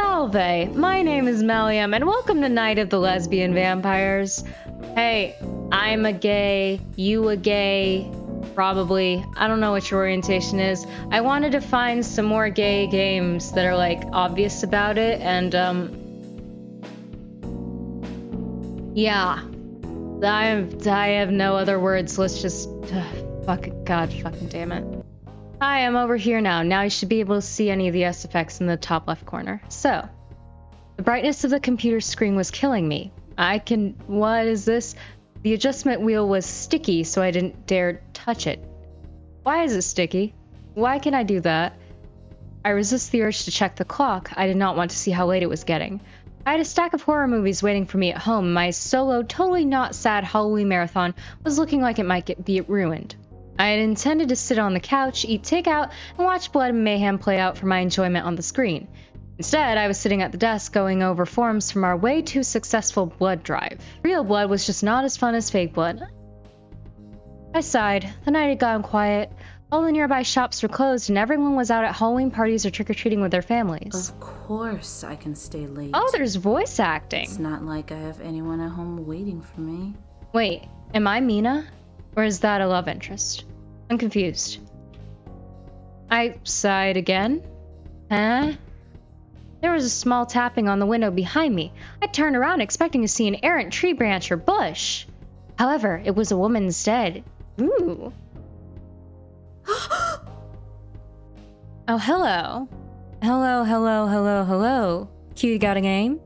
Salve, my name is Meliam, and welcome to Night of the Lesbian Vampires. Hey, I'm a gay, you a gay, probably. I don't know what your orientation is. I wanted to find some more gay games that are, like, obvious about it, and, yeah. I have no other words. Let's just, God fucking damn it. Hi, I'm over here now. Now you should be able to see any of the S effects in the top left corner. So, the brightness of the computer screen was killing me. What is this? The adjustment wheel was sticky, so I didn't dare touch it. Why is it sticky? Why can I do that? I resist the urge to check the clock. I did not want to see how late it was getting. I had a stack of horror movies waiting for me at home. My solo, totally not sad Halloween marathon was looking like it might be ruined. I had intended to sit on the couch, eat takeout, and watch blood and mayhem play out for my enjoyment on the screen. Instead, I was sitting at the desk going over forms from our way too successful blood drive. Real blood was just not as fun as fake blood. I sighed. The night had gone quiet. All the nearby shops were closed and everyone was out at Halloween parties or trick-or-treating with their families. Of course I can stay late. Oh, there's voice acting. It's not like I have anyone at home waiting for me. Wait, am I Mina? Or is that a love interest? I'm confused. I sighed again. Huh? There was a small tapping on the window behind me. I turned around expecting to see an errant tree branch or bush. However, it was a woman instead. Ooh. Oh, hello. Hello. Q, you got a game?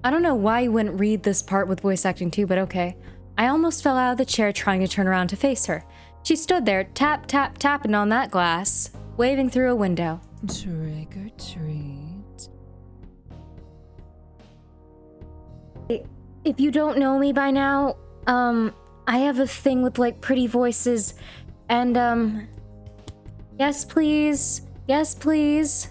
I don't know why you wouldn't read this part with voice acting too, but okay. I almost fell out of the chair trying to turn around to face her. She stood there, tapping on that glass, waving through a window. Trick or treat. If you don't know me by now, I have a thing with, like, pretty voices, and, yes please, yes please.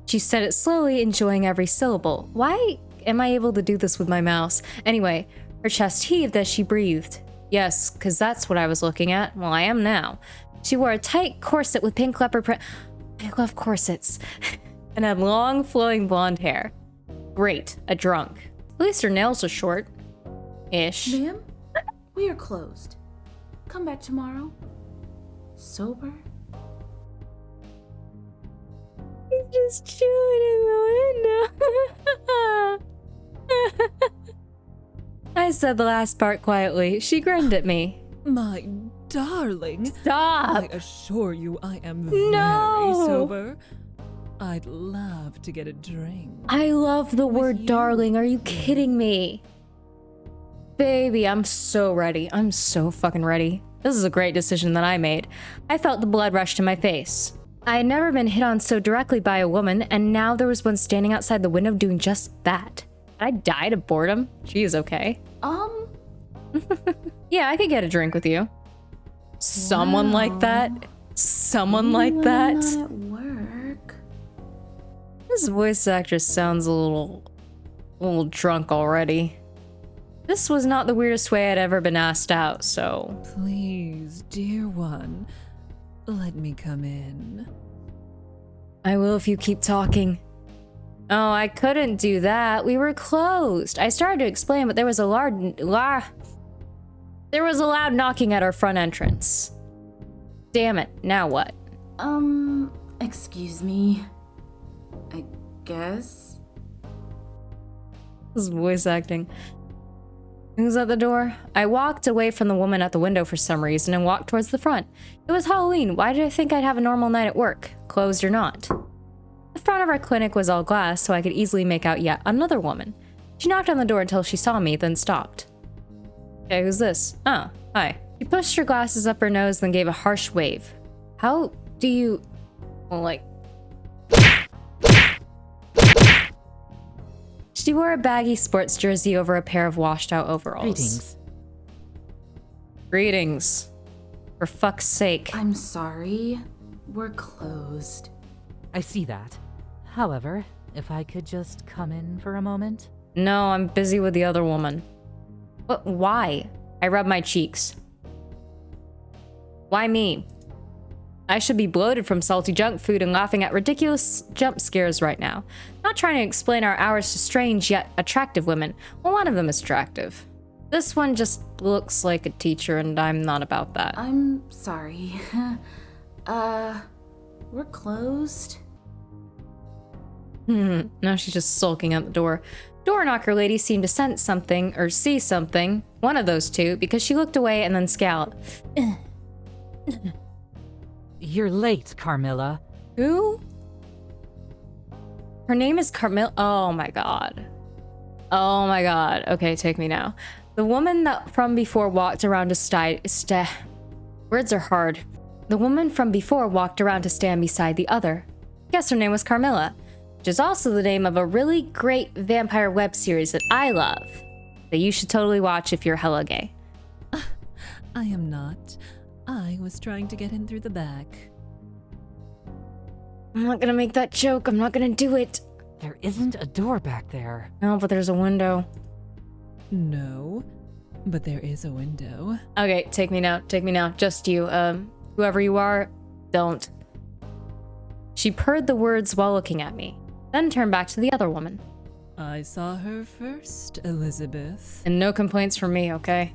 She said it slowly, enjoying every syllable. Why am I able to do this with my mouse? Anyway, her chest heaved as she breathed. Yes, because that's what I was looking at. Well, I am now. She wore a tight corset with pink leopard print. I love corsets. And had long, flowing blonde hair. Great, a drunk. At least her nails are short. Ish. Ma'am, we are closed. Come back tomorrow. Sober? He's just chilling in the window. I said the last part quietly. She grinned at me. My darling. Stop! I assure you I am No! very sober. I'd love to get a drink. I love the word you. darling. Are you kidding me? Baby, I'm so ready. I'm so fucking ready. This is a great decision that I made. I felt the blood rush to my face. I had never been hit on so directly by a woman, and now there was one standing outside the window doing just that. I died of boredom. She is okay. Yeah, I could get a drink with you. Someone like that? Someone like that? Not at work. This voice actress sounds a little drunk already. This was not the weirdest way I'd ever been asked out, so... Please, dear one, let me come in. I will if you keep talking. Oh, I couldn't do that. We were closed. I started to explain, but there was a loud knocking at our front entrance. Damn it, now what? Excuse me. I guess? This is voice acting. Who's at the door? I walked away from the woman at the window for some reason and walked towards the front. It was Halloween. Why did I think I'd have a normal night at work, closed or not? The front of our clinic was all glass, so I could easily make out yet another woman. She knocked on the door until she saw me, then stopped. Okay, who's this? Oh, hi. She pushed her glasses up her nose, then gave a harsh wave. How do you... well, like... She wore a baggy sports jersey over a pair of washed-out overalls. Greetings. For fuck's sake. I'm sorry. We're closed. I see that. However, if I could just come in for a moment? No, I'm busy with the other woman. But why? I rub my cheeks. Why me? I should be bloated from salty junk food and laughing at ridiculous jump scares right now. Not trying to explain our hours to strange yet attractive women. Well, one of them is attractive. This one just looks like a teacher, and I'm not about that. I'm sorry. We're closed. Now she's just sulking out the door. Door knocker lady seemed to sense something, or see something, one of those two, because she looked away and then scowled. You're late, Carmilla. Who? Her name is Carmilla. Oh my god. Oh my god. Okay, take me now. The woman that from before walked around to words are hard. The woman from before walked around to stand beside the other. Guess her name was Carmilla, which is also the name of a really great vampire web series that I love, that you should totally watch if you're hella gay. I am not. I was trying to get in through the back. I'm not gonna make that joke. I'm not gonna do it. There isn't a door back there. No, but there's a window. No, but there is a window. Okay, take me now. Take me now. Just you. Whoever you are, don't. She purred the words while looking at me, then turned back to the other woman. I saw her first, Elizabeth. And no complaints from me, okay?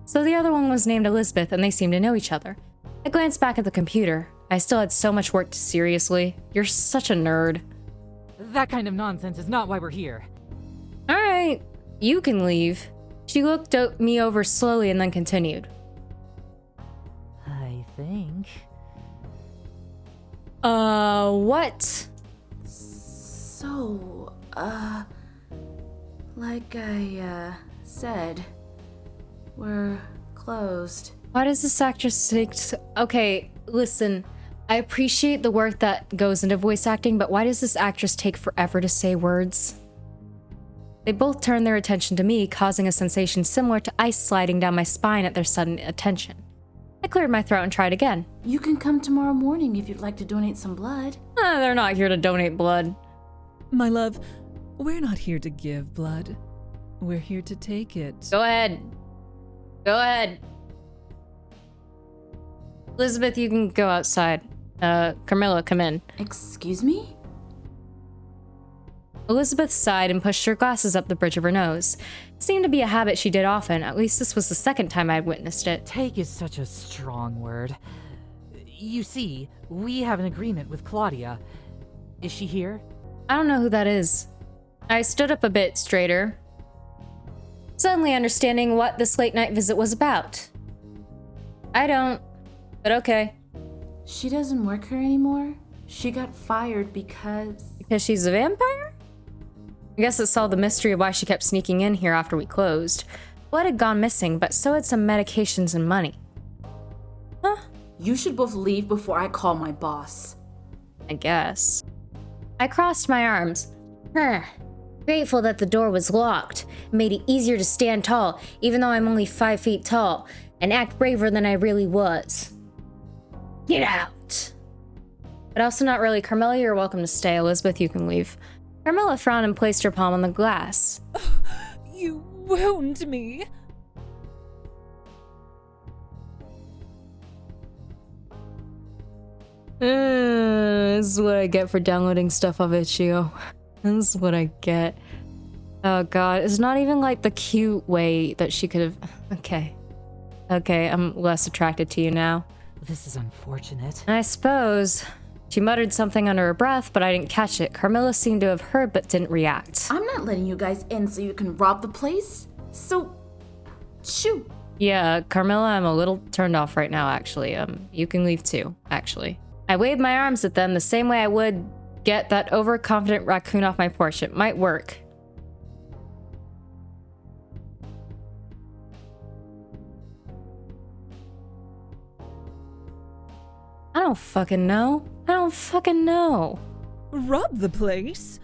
So the other one was named Elizabeth, and they seemed to know each other. I glanced back at the computer. I still had so much work to seriously. You're such a nerd. That kind of nonsense is not why we're here. Alright, you can leave. She looked me over slowly and then continued. I think. What? So, like I, said, we're closed. Why does this actress take okay, listen. I appreciate the work that goes into voice acting, but why does this actress take forever to say words? They both turned their attention to me, causing a sensation similar to ice sliding down my spine at their sudden attention. I cleared my throat and tried again. You can come tomorrow morning if you'd like to donate some blood. They're not here to donate blood. My love, we're not here to give blood. We're here to take it. Go ahead. Go ahead. Elizabeth, you can go outside. Carmilla, come in. Excuse me? Elizabeth sighed and pushed her glasses up the bridge of her nose. It seemed to be a habit she did often. At least this was the second time I'd witnessed it. Take is such a strong word. You see, we have an agreement with Claudia. Is she here? I don't know who that is. I stood up a bit straighter, suddenly understanding what this late night visit was about. I don't, but okay. She doesn't work here anymore? She got fired because She's a vampire? I guess it solved the mystery of why she kept sneaking in here after we closed. Blood had gone missing, but so had some medications and money. Huh? You should both leave before I call my boss. I guess. I crossed my arms. Grateful that the door was locked. It made it easier to stand tall, even though I'm only 5 feet tall, and act braver than I really was. Get out! But also not really. Carmilla, you're welcome to stay. Elizabeth, you can leave. Carmilla frowned and placed her palm on the glass. You wound me. This is what I get for downloading stuff off itchio. This is what I get. Oh god, it's not even like the cute way that she could have... Okay. Okay, I'm less attracted to you now. This is unfortunate. I suppose. She muttered something under her breath, but I didn't catch it. Carmilla seemed to have heard but didn't react. I'm not letting you guys in so you can rob the place. So, shoot. Yeah, Carmilla, I'm a little turned off right now, actually. You can leave too, actually. I waved my arms at them the same way I would get that overconfident raccoon off my porch. It might work. I don't fucking know. I don't fucking know. Rob the place?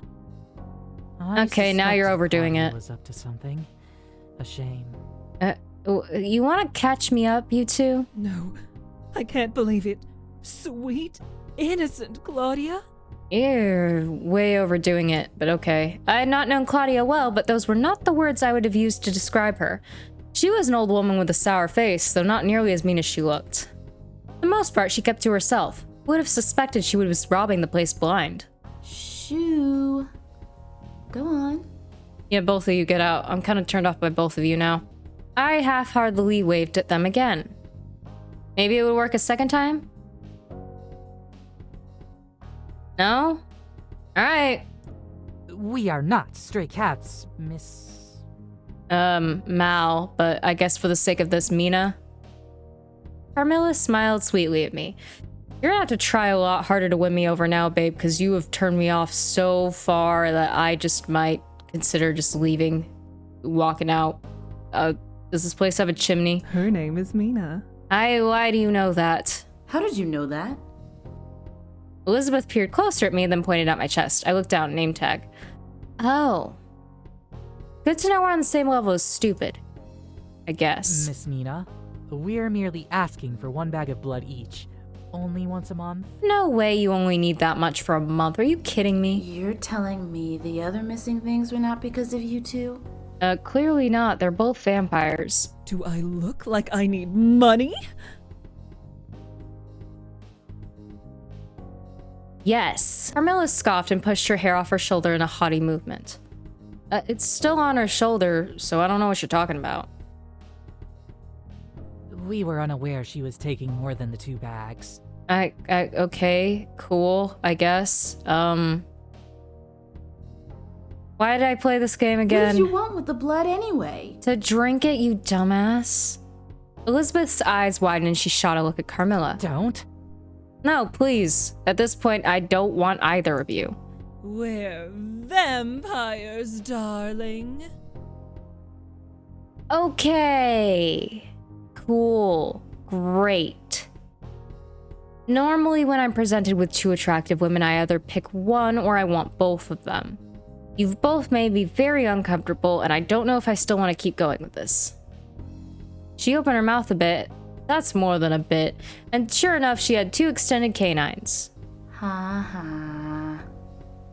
Okay, now you're overdoing Claudia it. Was up to something. A shame. You want to catch me up, you two? No, I can't believe it. Sweet, innocent Claudia? You're way overdoing it, but okay. I had not known Claudia well, but those were not the words I would have used to describe her. She was an old woman with a sour face, though not nearly as mean as she looked. For the most part, she kept to herself. Who would have suspected she was robbing the place blind? Shoo. Go on. Yeah, both of you get out. I'm kind of turned off by both of you now. I half-heartedly waved at them again. Maybe it would work a second time? No? Alright. We are not stray cats, Miss... Mal, but I guess for the sake of this, Mina. Carmilla smiled sweetly at me. You're gonna have to try a lot harder to win me over now, babe, because you have turned me off so far that I just might consider just leaving, walking out. Does this place have a chimney? Her name is Mina. Why do you know that? How did you know that? Elizabeth peered closer at me and then pointed at my chest. I looked down, name tag. Oh. Good to know we're on the same level as stupid. I guess. Miss Mina, we're merely asking for 1 bag of blood each. Only once a month? No way you only need that much for a month. Are you kidding me? You're telling me the other missing things were not because of you two? Clearly not. They're both vampires. Do I look like I need money? Yes. Carmilla scoffed and pushed her hair off her shoulder in a haughty movement. It's still on her shoulder, so I don't know what you're talking about. We were unaware she was taking more than the 2 bags. Okay, cool, I guess. Why did I play this game again? What did you want with the blood anyway? To drink it, you dumbass. Elizabeth's eyes widened and she shot a look at Carmilla. Don't. No, please. At this point, I don't want either of you. We're vampires, darling. Okay. Cool. Great. Normally, when I'm presented with 2 attractive women, I either pick one or I want both of them. You've both made me very uncomfortable, and I don't know if I still want to keep going with this. She opened her mouth a bit. That's more than a bit. And sure enough, she had 2 extended canines. Ha ha.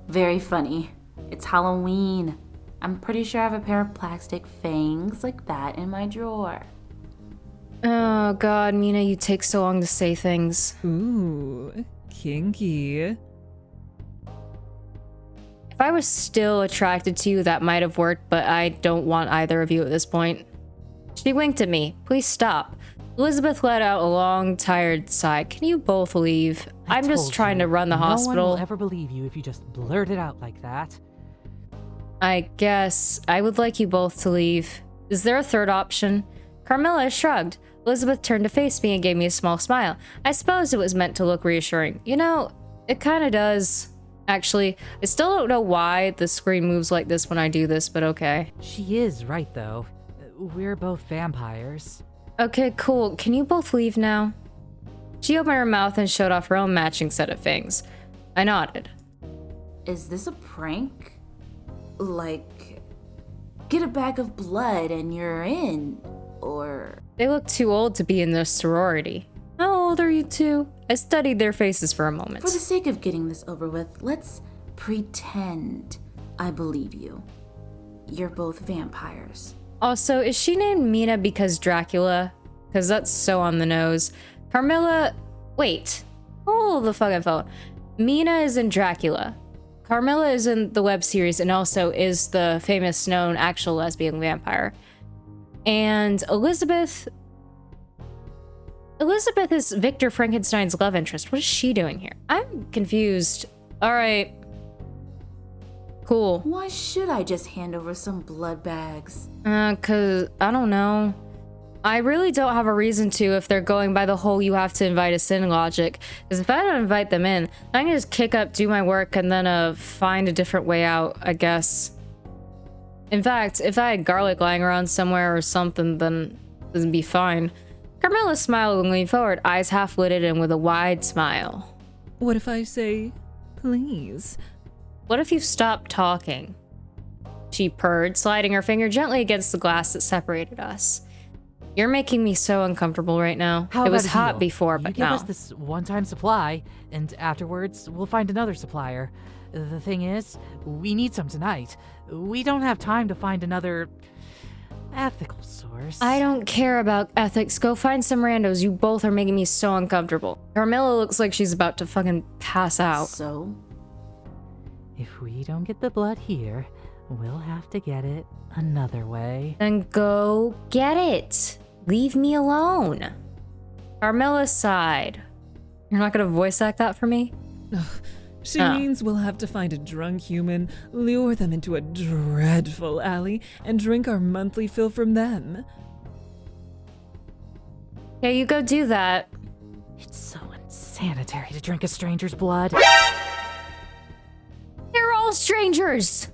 Very funny. It's Halloween. I'm pretty sure I have a pair of plastic fangs like that in my drawer. Oh god, Mina, you take so long to say things. Ooh, kinky. If I was still attracted to you, that might have worked, but I don't want either of you at this point. She winked at me. Please stop. Elizabeth let out a long, tired sigh. Can you both leave? I'm just trying to run the hospital. No one will ever believe you if you just blurt it out like that. I guess I would like you both to leave. Is there a third option? Carmilla shrugged. Elizabeth turned to face me and gave me a small smile. I suppose it was meant to look reassuring. You know, it kind of does. Actually, I still don't know why the screen moves like this when I do this, but okay. She is right, though. We're both vampires. Okay, cool. Can you both leave now? She opened her mouth and showed off her own matching set of fangs. I nodded. Is this a prank? Like, get a bag of blood and you're in? Or... They look too old to be in this sorority. How old are you two? I studied their faces for a moment. For the sake of getting this over with, let's pretend I believe you. You're both vampires. Also, is she named Mina because Dracula? Because that's so on the nose. Carmilla... Wait. Hold the fucking phone. Mina is in Dracula. Carmilla is in the web series and also is the famous known actual lesbian vampire. And Elizabeth is Victor Frankenstein's love interest. What is she doing here? I'm confused. All right. Cool. Why should I just hand over some blood bags? Cause I don't know. I really don't have a reason to if they're going by the whole you have to invite us in logic. Because if I don't invite them in, I can just kick up, do my work, and then find a different way out, I guess. In fact, if I had garlic lying around somewhere or something, then it'd be fine. Carmilla smiled and leaned forward, eyes half-lidded and with a wide smile. What if I say, please? What if you stopped talking? She purred, sliding her finger gently against the glass that separated us. You're making me so uncomfortable right now. How it was about a hot deal? before, You but give now. us this one-time supply, and afterwards, we'll find another supplier. The thing is, we need some tonight. We don't have time to find another... ethical source. I don't care about ethics. Go find some randos. You both are making me so uncomfortable. Carmilla looks like she's about to fucking pass out. So? If we don't get the blood here, we'll have to get it another way. Then go get it. Leave me alone. Carmilla sighed. You're not gonna voice act that for me? She means we'll have to find a drunk human, lure them into a dreadful alley, and drink our monthly fill from them. Yeah, you go do that. It's so insanitary to drink a stranger's blood. They're all strangers.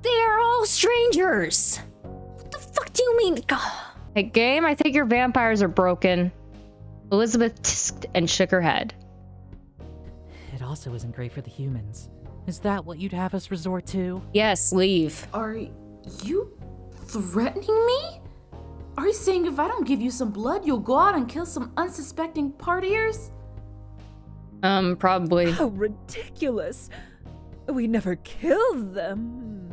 They are all strangers. What the fuck do you mean? Hey, game, I think your vampires are broken. Elizabeth tisked and shook her head. It also isn't great for the humans. Is that what you'd have us resort to? Yes, leave. Are you threatening me? Are you saying if I don't give you some blood, you'll go out and kill some unsuspecting partiers? Probably. How ridiculous! We never killed them.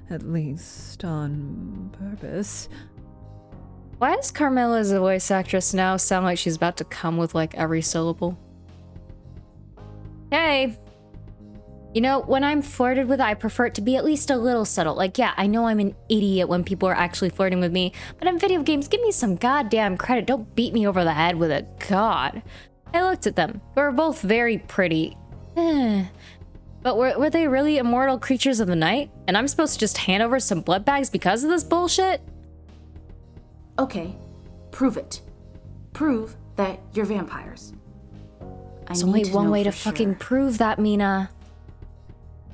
At least on purpose. Why does Carmilla as a voice actress now sound like she's about to come with like every syllable? Hey. You know, when I'm flirted with, I prefer it to be at least a little subtle. Like, yeah, I know I'm an idiot when people are actually flirting with me, but in video games, give me some goddamn credit. Don't beat me over the head with it. God. I looked at them. They were both very pretty. But were they really immortal creatures of the night? And I'm supposed to just hand over some blood bags because of this bullshit? Okay, prove it. Prove that you're vampires. There's only one way to fucking prove that, Mina.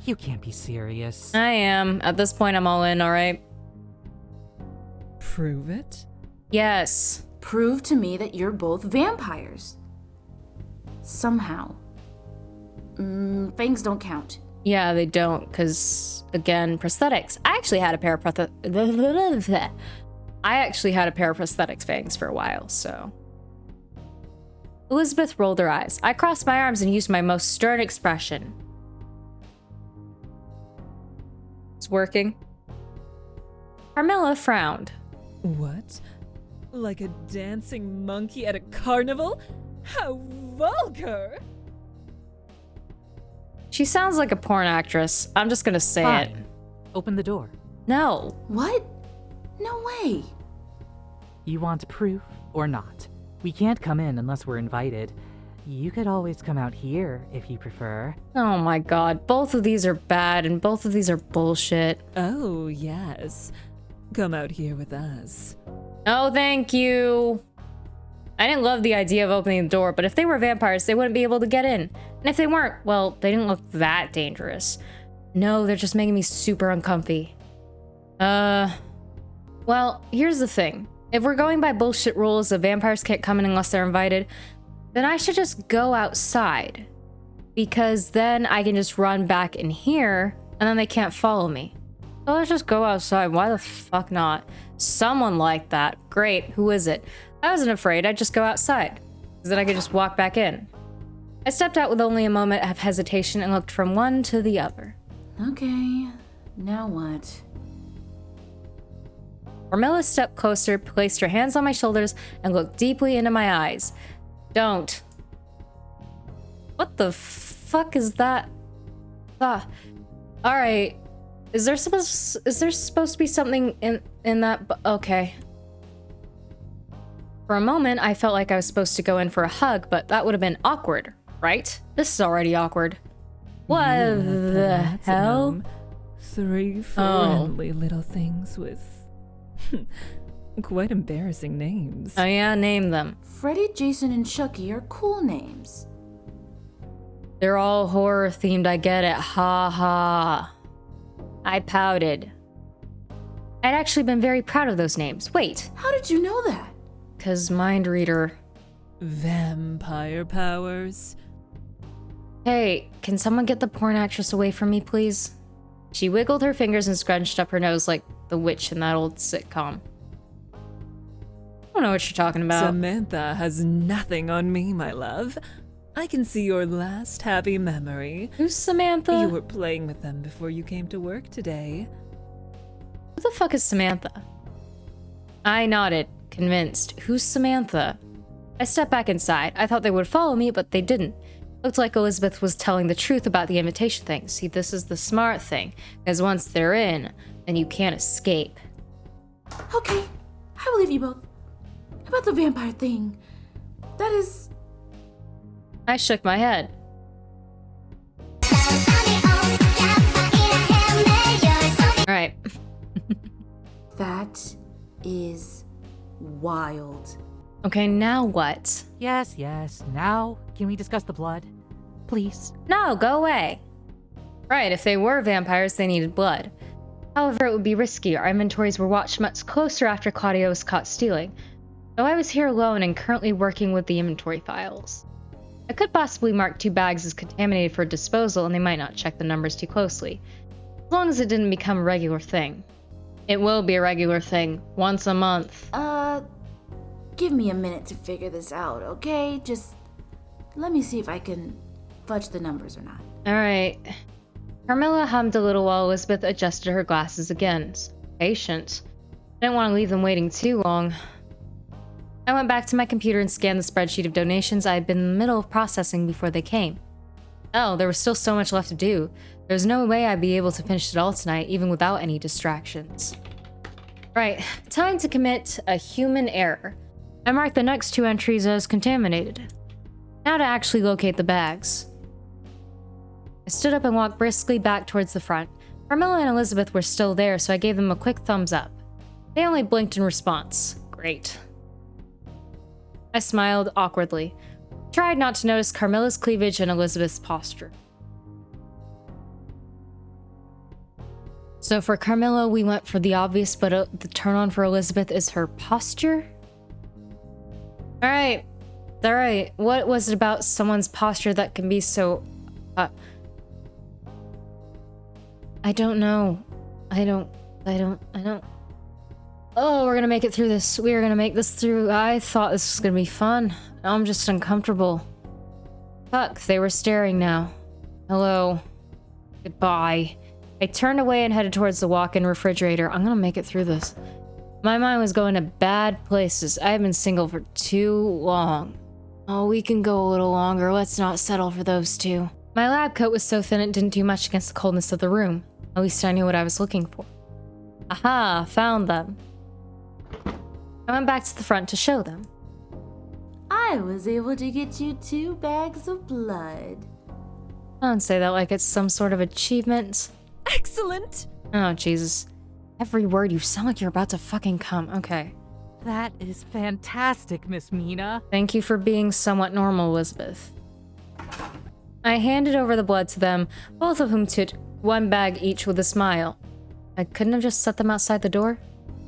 You can't be serious. I am. At this point, I'm all in, alright? Prove it? Yes. Prove to me that you're both vampires. Somehow. Fangs don't count. Yeah, they don't, because, again, prosthetics. I actually had a pair of prosthetics fangs for a while, so. Elizabeth rolled her eyes. I crossed my arms and used my most stern expression. It's working. Carmilla frowned. What? Like a dancing monkey at a carnival? How vulgar! She sounds like a porn actress. I'm just gonna say it. Fine. Open the door. No. What? No way. You want proof or not? We can't come in unless we're invited. You could always come out here if you prefer. Oh my god, both of these are bad and both of these are bullshit. Oh, yes. Come out here with us. No, thank you. I didn't love the idea of opening the door, but if they were vampires, they wouldn't be able to get in. And if they weren't, well, they didn't look that dangerous. No, they're just making me super uncomfy. Well, here's the thing. If we're going by bullshit rules of vampires can't come in unless they're invited, then I should just go outside. Because then I can just run back in here, and then they can't follow me. So let's just go outside. Why the fuck not? Someone liked that. Great. Who is it? I wasn't afraid. I'd just go outside. Because then I could just walk back in. I stepped out with only a moment of hesitation and looked from one to the other. Okay, now what? Carmilla stepped closer, placed her hands on my shoulders, and looked deeply into my eyes. Don't. What the fuck is that? Alright. Is there supposed to be something in that? Okay. For a moment, I felt like I was supposed to go in for a hug, but that would have been awkward, right? This is already awkward. What the hell? 3 friendly little things with quite embarrassing names. Oh yeah, name them. Freddy, Jason, and Chucky are cool names. They're all horror themed, I get it. Ha ha. I pouted. I'd actually been very proud of those names. Wait. How did you know that? 'Cause mind reader. Vampire powers. Hey, can someone get the porn actress away from me, please? She wiggled her fingers and scrunched up her nose like the witch in that old sitcom. I don't know what you're talking about. Samantha has nothing on me, my love. I can see your last happy memory. Who's Samantha? You were playing with them before you came to work today. Who the fuck is Samantha? I nodded, convinced. Who's Samantha? I stepped back inside. I thought they would follow me, but they didn't. Looked like Elizabeth was telling the truth about the invitation thing. See, this is the smart thing, because once they're in, then you can't escape. Okay, I believe you both. About the vampire thing. That is... I shook my head. Alright. That is wild. Okay, now what? Yes, yes. Now, can we discuss the blood? Please. No, go away. Right, if they were vampires, they needed blood. However, it would be risky. Our inventories were watched much closer after Claudia was caught stealing. Though I was here alone and currently working with the inventory files. I could possibly mark 2 bags as contaminated for disposal and they might not check the numbers too closely. As long as it didn't become a regular thing. It will be a regular thing, once a month. Give me a minute to figure this out, okay? Just let me see if I can fudge the numbers or not. Alright. Carmilla hummed a little while Elizabeth adjusted her glasses again. Patient. I didn't want to leave them waiting too long. I went back to my computer and scanned the spreadsheet of donations I had been in the middle of processing before they came. Oh, there was still so much left to do. There was no way I'd be able to finish it all tonight, even without any distractions. Right, time to commit a human error. I marked the next 2 entries as contaminated. Now to actually locate the bags. I stood up and walked briskly back towards the front. Carmilla and Elizabeth were still there, so I gave them a quick thumbs up. They only blinked in response. Great. I smiled awkwardly. Tried not to notice Carmilla's cleavage and Elizabeth's posture. So for Carmilla, we went for the obvious, but the turn-on for Elizabeth is her posture? Alright. Alright. What was it about someone's posture that can be so... I don't know. I don't... Oh, we're gonna make it through this. We are gonna make this through. I thought this was gonna be fun. Now I'm just uncomfortable. Fuck, they were staring now. Hello. Goodbye. I turned away and headed towards the walk-in refrigerator. I'm gonna make it through this. My mind was going to bad places. I have been single for too long. Oh, we can go a little longer. Let's not settle for those 2. My lab coat was so thin it didn't do much against the coldness of the room. At least I knew what I was looking for. Aha, found them. I went back to the front to show them. I was able to get you 2 bags of blood. Don't say that like it's some sort of achievement. Excellent! Oh, Jesus. Every word, you sound like you're about to fucking come. Okay. That is fantastic, Miss Mina. Thank you for being somewhat normal, Elizabeth. I handed over the blood to them, both of whom took 1 bag each with a smile. I couldn't have just set them outside the door?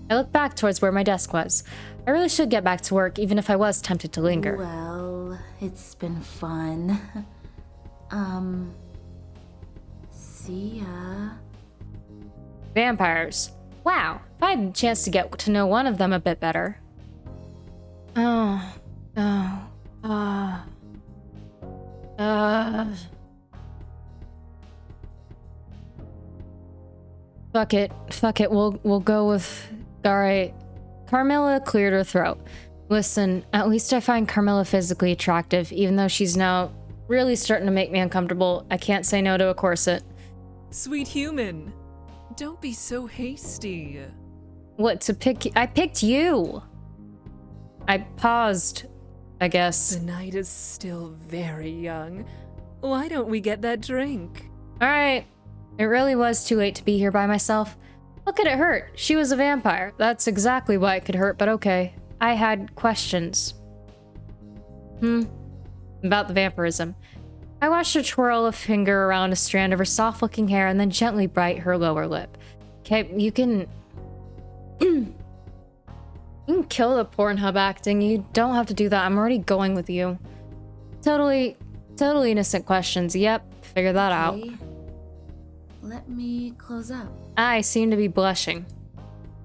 I looked back towards where my desk was. I really should get back to work, even if I was tempted to linger. Well, it's been fun. See ya. Vampires. Wow, if I had a chance to get to know one of them a bit better. Fuck it, we'll go with... Alright. Carmilla cleared her throat. Listen, at least I find Carmilla physically attractive, even though she's now really starting to make me uncomfortable. I can't say no to a corset. Sweet human, don't be so hasty. What, to pick? I picked you! I paused, I guess. The night is still very young. Why don't we get that drink? Alright. It really was too late to be here by myself. What could it hurt? She was a vampire. That's exactly why it could hurt, but okay. I had questions. About the vampirism. I watched her twirl a finger around a strand of her soft-looking hair and then gently bite her lower lip. Okay, you can... you can kill the Pornhub acting. You don't have to do that. I'm already going with you. Totally innocent questions. Yep, figure that out. Let me close up. I seem to be blushing.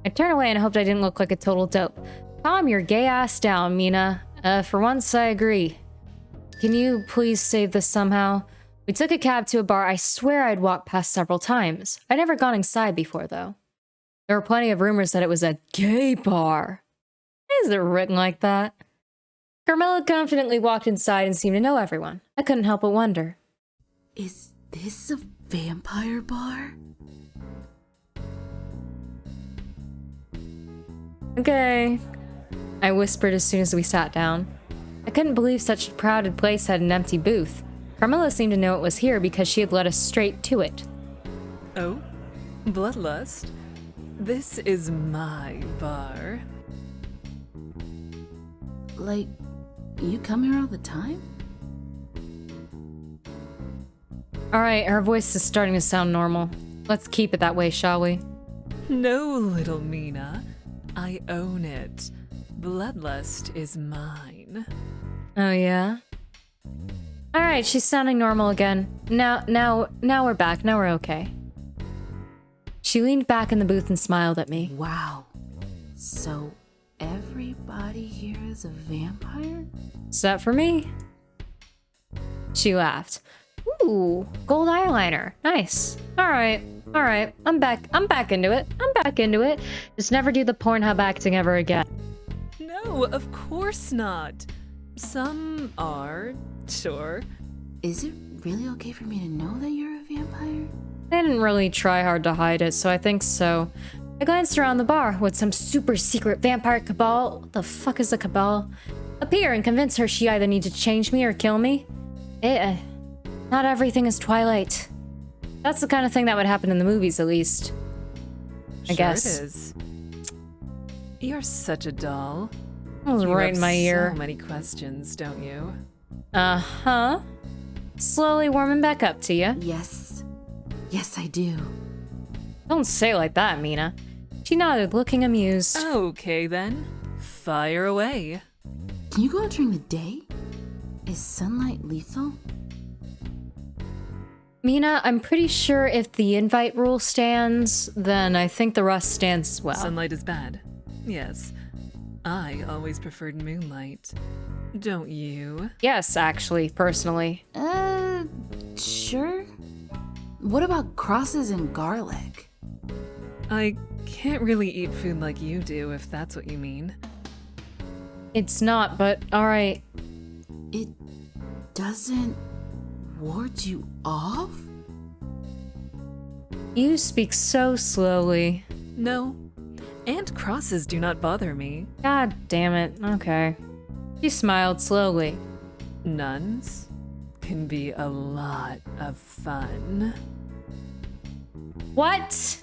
I turned away and hoped I didn't look like a total dope. Calm your gay ass down, Mina. For once, I agree. Can you please save this somehow? We took a cab to a bar I swear I'd walked past several times. I'd never gone inside before, though. There were plenty of rumors that it was a gay bar. is it written like that? Carmilla confidently walked inside and seemed to know everyone. I couldn't help but wonder. Is this a vampire bar? Okay, I whispered as soon as we sat down. I couldn't believe such a crowded place had an empty booth. Carmilla seemed to know it was here because she had led us straight to it. Oh, bloodlust. This is my bar. Like, you come here all the time? Alright, her voice is starting to sound normal. Let's keep it that way, shall we? No, little Mina. I own it. Bloodlust is mine. Oh yeah? Alright, she's sounding normal again. Now we're back. Now we're okay. She leaned back in the booth and smiled at me. Wow. So, everybody here is a vampire? Except for me. She laughed. Ooh, gold eyeliner. Nice. Alright. I'm back into it. Just never do the Pornhub acting ever again. No, of course not. Some are, sure. Is it really okay for me to know that you're a vampire? I didn't really try hard to hide it, so I think so. I glanced around the bar. Would some super secret vampire cabal, what the fuck is a cabal, appear and convince her she either needs to change me or kill me? Not everything is Twilight. That's the kind of thing that would happen in the movies, at least. I guess. It is. You're such a doll. That was You right have in my ear. So many questions, don't you? Uh-huh. Slowly warming back up to you. Yes. Yes, I do. Don't say it like that, Mina. She nodded, looking amused. Okay then. Fire away. Can you go out during the day? Is sunlight lethal? Mina, I'm pretty sure if the invite rule stands, then I think the rest stands as well. Sunlight is bad. Yes. I always preferred moonlight. Don't you? Yes, actually, personally. Sure. What about crosses and garlic? I can't really eat food like you do, if that's what you mean. It's not, but alright. It doesn't ward you off? You speak so slowly. No. And crosses do not bother me. God damn it. Okay. She smiled slowly. Nuns can be a lot of fun. What?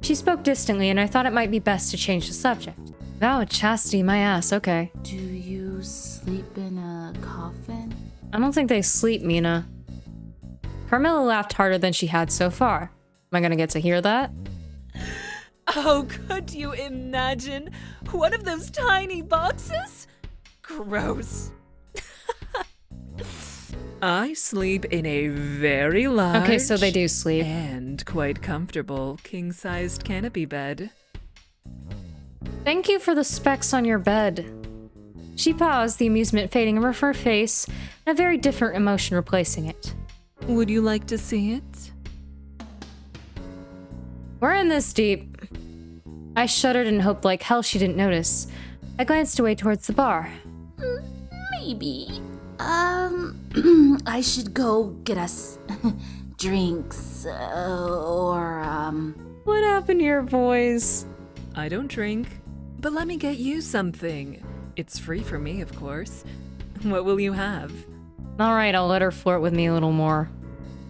She spoke distantly, and I thought it might be best to change the subject. Vow of chastity, my ass, okay. Do you sleep in a coffin? I don't think they sleep, Mina. Carmilla laughed harder than she had so far. Am I gonna get to hear that? Oh, could you imagine? One of those tiny boxes? Gross. I sleep in a very large Okay, so they do sleep. and quite comfortable king-sized canopy bed. Thank you for the specs on your bed. She paused, the amusement fading over her face, and a very different emotion replacing it. Would you like to see it? We're in this deep. I shuddered and hoped like hell she didn't notice. I glanced away towards the bar. Maybe. I should go get us drinks, What happened to your voice? I don't drink, but let me get you something. It's free for me, of course. What will you have? Alright, I'll let her flirt with me a little more.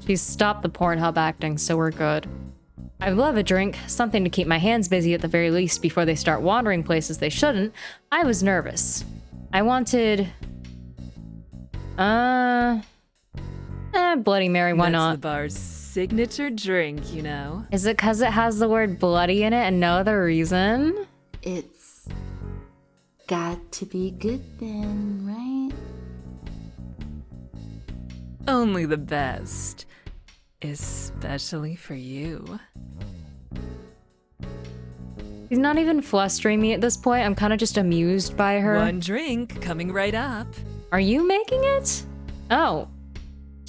She's stopped the Pornhub acting, so we're good. I love a drink, something to keep my hands busy at the very least before they start wandering places they shouldn't. I was nervous. I wanted... Bloody Mary, why That's not? the bar's signature drink, you know. Is it because it has the word bloody in it and no other reason? It's got to be good then, right? Only the best. Especially for you. She's not even flustering me at this point. I'm kind of just amused by her. One drink coming right up. Are you making it? Oh.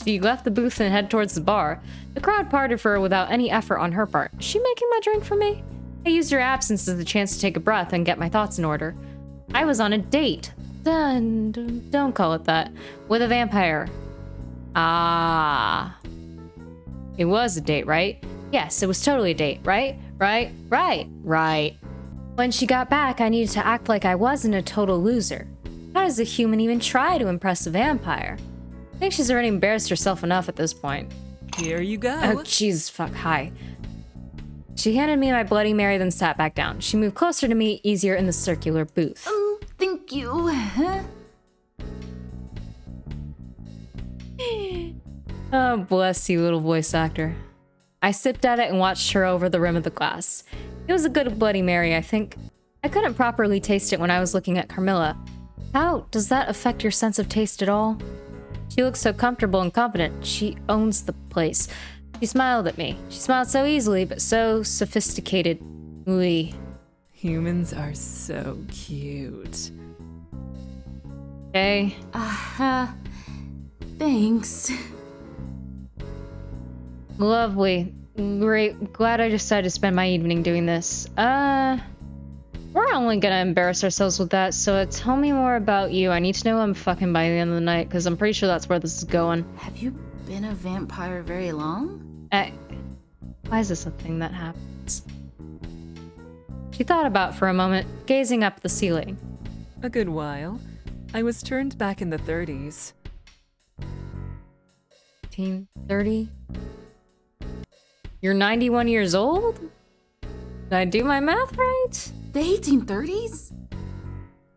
She left the booth and headed towards the bar. The crowd parted for her without any effort on her part. Is she making my drink for me? I used your absence as a chance to take a breath and get my thoughts in order. I was on a date. Don't call it that. With a vampire. Ah. It was a date, right? Yes, it was totally a date, right? Right. When she got back, I needed to act like I wasn't a total loser. How does a human even try to impress a vampire? I think she's already embarrassed herself enough at this point. Here you go. Oh, jeez, fuck, hi. She handed me my Bloody Mary, then sat back down. She moved closer to me, easier in the circular booth. Thank you. Oh, bless you, little voice actor. I sipped at it and watched her over the rim of the glass. It was a good Bloody Mary, I think. I couldn't properly taste it when I was looking at Carmilla. How does that affect your sense of taste at all? She looks so comfortable and confident. She owns the place. She smiled at me. She smiled so easily, but so sophisticated. Oui. Humans are so cute. Okay. Thanks. Lovely. Great. Glad I decided to spend my evening doing this. We're only gonna embarrass ourselves with that, so tell me more about you. I need to know who I'm fucking by the end of the night, because I'm pretty sure that's where this is going. Have you been a vampire very long? Why is this a thing that happens? She thought about it for a moment, gazing up at the ceiling. A good while. I was turned back in the 30s. 1830? You're 91 years old? Did I do my math right? The 1830s?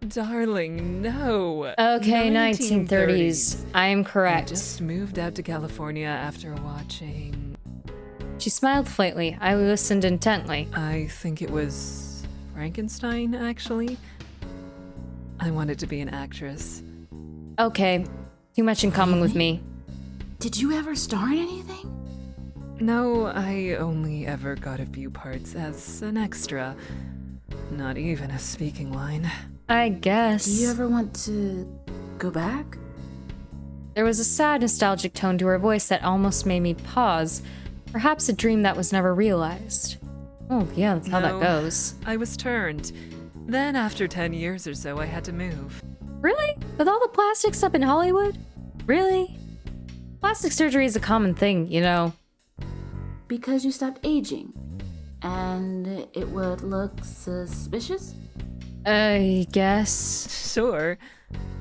Darling, no. Okay, 1930s. I am I correct. just moved out to California after watching... She smiled faintly. I listened intently. I think it was Frankenstein, actually. I wanted to be an actress. Okay, too much in common with me. Did you ever star in anything? No, I only ever got a few parts as an extra. Not even a speaking line. I guess. Do you ever want to go back? There was a sad, nostalgic tone to her voice that almost made me pause. Perhaps a dream that was never realized. Oh, yeah, that's how that No, goes. I was turned. Then after 10 years or so, I had to move. Really? With all the plastics up in Hollywood? Really? Plastic surgery is a common thing, you know. Because you stopped aging. And it would look suspicious? I guess. Sure,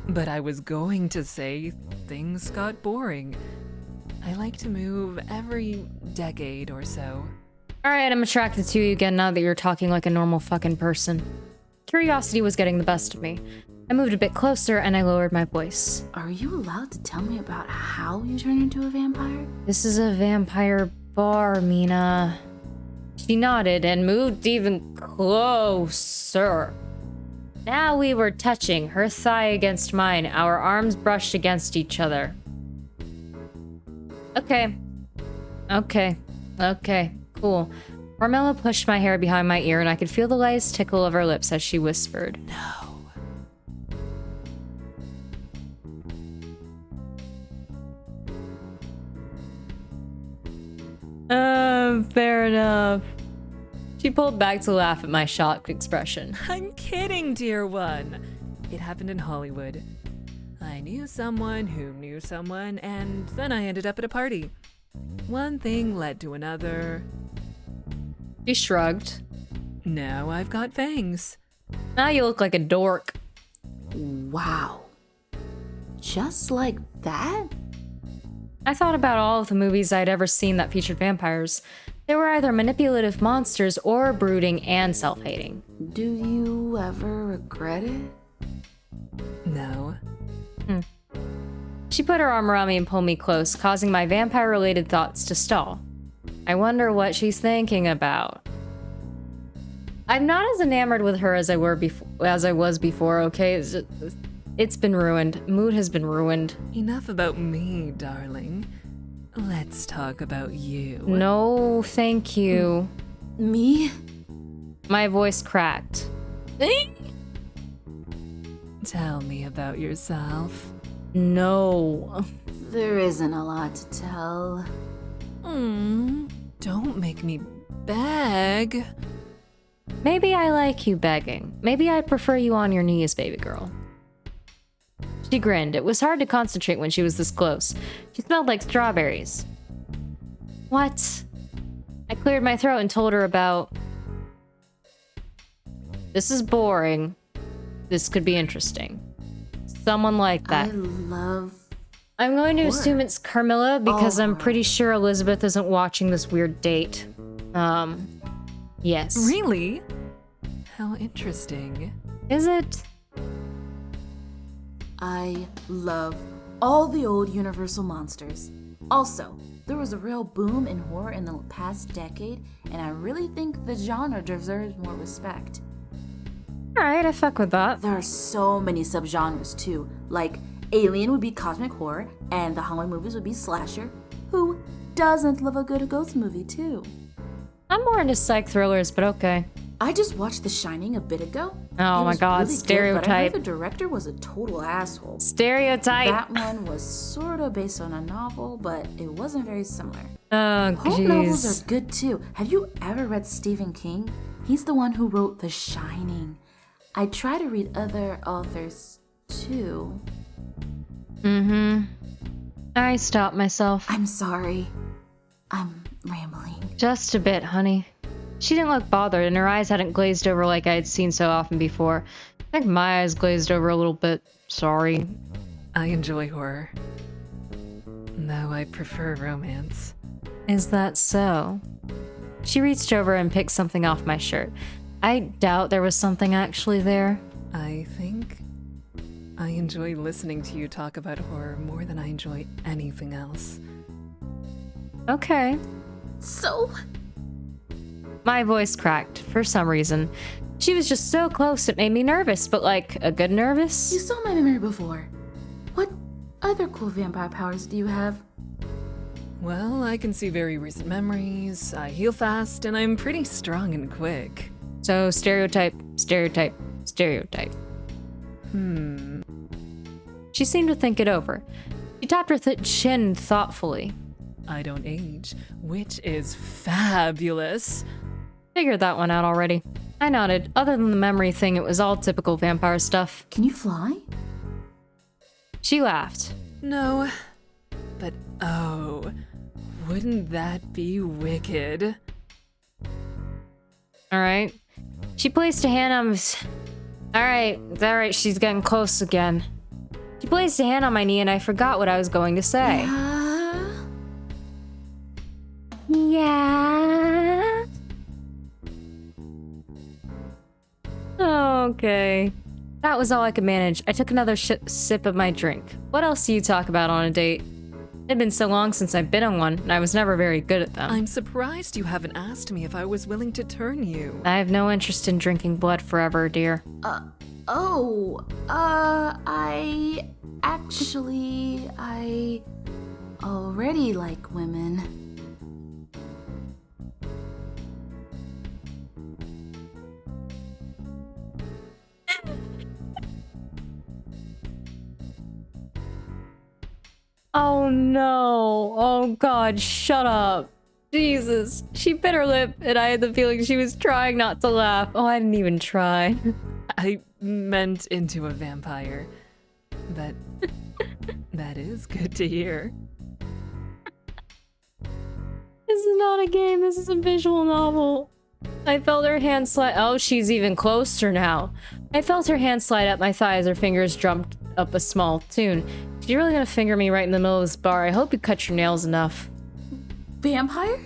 but I was going to say things got boring. I like to move every decade or so. Alright, I'm attracted to you again now that you're talking like a normal fucking person. Curiosity was getting the best of me. I moved a bit closer and I lowered my voice. Are you allowed to tell me about how you turned into a vampire? This is a vampire bar, Mina. She nodded and moved even closer. Now we were touching, her thigh against mine, our arms brushed against each other. Okay, cool. Carmilla pushed my hair behind my ear and I could feel the lightest tickle of her lips as she whispered. No. Fair enough. She pulled back to laugh at my shocked expression. I'm kidding, dear one. It happened in Hollywood. I knew someone who knew someone, and then I ended up at a party. One thing led to another. She shrugged. Now I've got fangs. Now you look like a dork. Wow. Just like that? I thought about all of the movies I'd ever seen that featured vampires. They were either manipulative monsters or brooding and self-hating. Do you ever regret it? No. She put her arm around me and pulled me close, causing my vampire-related thoughts to stall. I wonder what she's thinking about. I'm not as enamored with her as I was before, okay? It's been ruined. Mood has been ruined. Enough about me, darling. Let's talk about you. No, thank you. Me? My voice cracked. Tell me about yourself. No. There isn't a lot to tell. Don't make me beg. Maybe I like you begging. Maybe I prefer you on your knees, baby girl. She grinned. It was hard to concentrate when she was this close. She smelled like strawberries. What? I cleared my throat and told her about... This is boring. This could be interesting. Someone like that. I'm going to assume it's Carmilla because I'm pretty sure Elizabeth isn't watching this weird date. Yes. Really? How interesting. Is it? I love all the old Universal monsters. Also, there was a real boom in horror in the past decade, and I really think the genre deserves more respect. Alright, I fuck with that. There are so many subgenres too, like Alien would be cosmic horror, and the Halloween movies would be slasher. Who doesn't love a good ghost movie too? I'm more into psych thrillers, but okay. I just watched The Shining a bit ago. Oh my god, really stereotype. Good, but I heard the director was a total asshole. Stereotype. That one was sort of based on a novel, but it wasn't very similar. Oh, Home novels jeez. are good too. Have you ever read Stephen King? He's the one who wrote The Shining. I try to read other authors too. I stopped myself. I'm sorry. I'm rambling. Just a bit, honey. She didn't look bothered, and her eyes hadn't glazed over like I had seen so often before. I think my eyes glazed over a little bit. Sorry. I enjoy horror. Though I prefer romance. Is that so? She reached over and picked something off my shirt. I doubt there was something actually there. I think I enjoy listening to you talk about horror more than I enjoy anything else. Okay. So? My voice cracked, for some reason. She was just so close it made me nervous, but like, a good nervous? You saw my memory before. What other cool vampire powers do you have? Well, I can see very recent memories, I heal fast, and I'm pretty strong and quick. So, stereotype, stereotype, stereotype. She seemed to think it over. She tapped her chin thoughtfully. I don't age, which is fabulous. Figured that one out already. I nodded. Other than the memory thing, it was all typical vampire stuff. Can you fly? She laughed. No, but oh, wouldn't that be wicked? Alright. She placed a hand on... Alright, she's getting close again. She placed a hand on my knee and I forgot what I was going to say. Yeah? Okay. That was all I could manage. I took another sip of my drink. What else do you talk about on a date? It had been so long since I've been on one, and I was never very good at them. I'm surprised you haven't asked me if I was willing to turn you. I have no interest in drinking blood forever, dear. I already like women. Oh no. Oh god, shut up. Jesus. She bit her lip, and I had the feeling she was trying not to laugh. Oh, I didn't even try. I meant into a vampire. But that is good to hear. This is not a game, this is a visual novel. I felt her hand slide. Oh, she's even closer now. I felt her hand slide up my thigh as her fingers drummed up a small tune. You're really gonna finger me right in the middle of this bar. I hope you cut your nails enough. Vampire?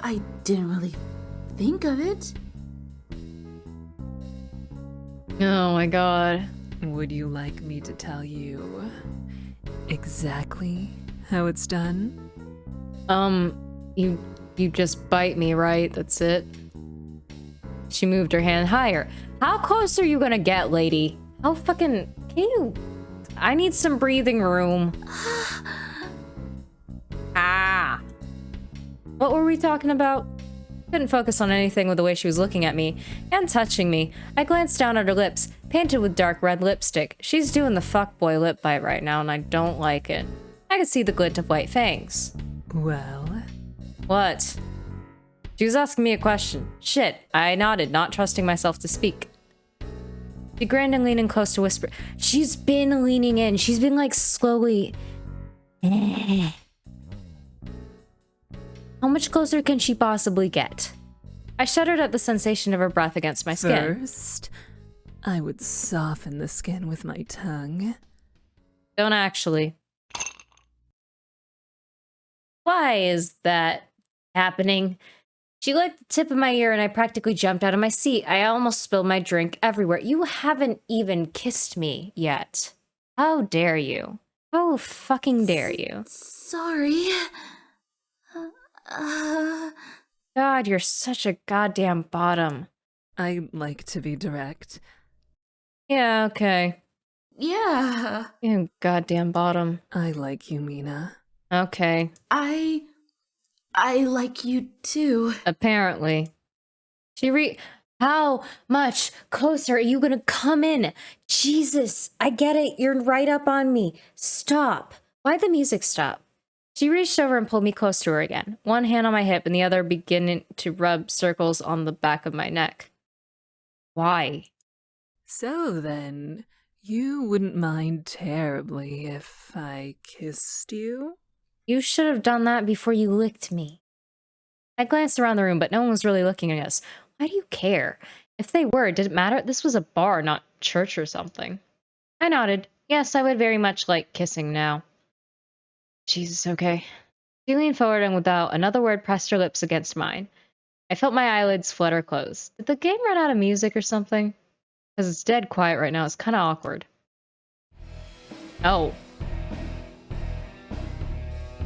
I didn't really think of it. Oh my god. Would you like me to tell you exactly how it's done? You just bite me, right? That's it? She moved her hand higher. How close are you gonna get, lady? How fucking... Can you... I need some breathing room. Ah. What were we talking about? Couldn't focus on anything with the way she was looking at me and touching me. I glanced down at her lips, painted with dark red lipstick. She's doing the fuckboy lip bite right now, and I don't like it. I could see the glint of white fangs. Well, What? She was asking me a question. Shit, I nodded, not trusting myself to speak. She grinned and leaned in close to whisper. She's been leaning in. She's been like slowly. How much closer can she possibly get? I shuddered at the sensation of her breath against my skin. First, I would soften the skin with my tongue. Don't actually. Why is that happening? She licked the tip of my ear and I practically jumped out of my seat. I almost spilled my drink everywhere. You haven't even kissed me yet. How dare you? How fucking dare you? Sorry. God, you're such a goddamn bottom. I like to be direct. Yeah, okay. Yeah. You goddamn bottom. I like you, Mina. Okay. I like you too. Apparently. How much closer are you gonna come in? Jesus, I get it. You're right up on me. Stop. Why'd the music stop? She reached over and pulled me close to her again, one hand on my hip and the other beginning to rub circles on the back of my neck. Why? So then, you wouldn't mind terribly if I kissed you? You should have done that before you licked me. I glanced around the room, but no one was really looking at us. Why do you care? If they were, did it matter? This was a bar, not church or something. I nodded. Yes, I would very much like kissing now. Jesus, okay. She leaned forward and without another word pressed her lips against mine. I felt my eyelids flutter close. Did the game run out of music or something? Because it's dead quiet right now. It's kind of awkward. Oh.